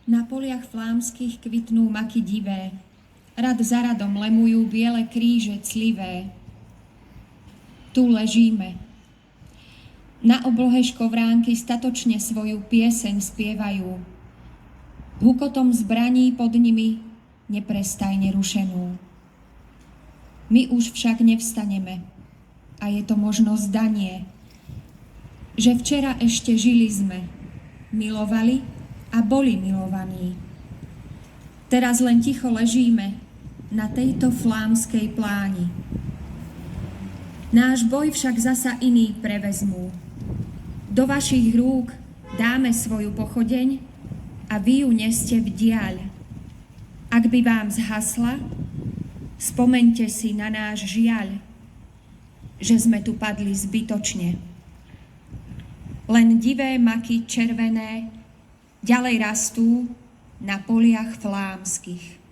Na poliach flámskych kvitnú maky divé, rad za radom lemujú biele kríže clivé. Tu ležíme. Na oblohe škovránky statočne svoju pieseň spievajú. Hukotom zbraní pod nimi neprestajne rušenú. My už však nevstaneme a je to možno zdanie, že včera ešte žili sme, milovali a boli milovaní. Teraz len ticho ležíme na tejto flámskej pláni. Náš boj však zasa iní prevezmú. Do vašich rúk dáme svoju pochodeň a vy ju neste v diaľ. Ak by vám zhasla, spomeňte si na náš žiaľ, že sme tu padli zbytočne. Len divé maky červené ďalej rastú na poliach flámskych.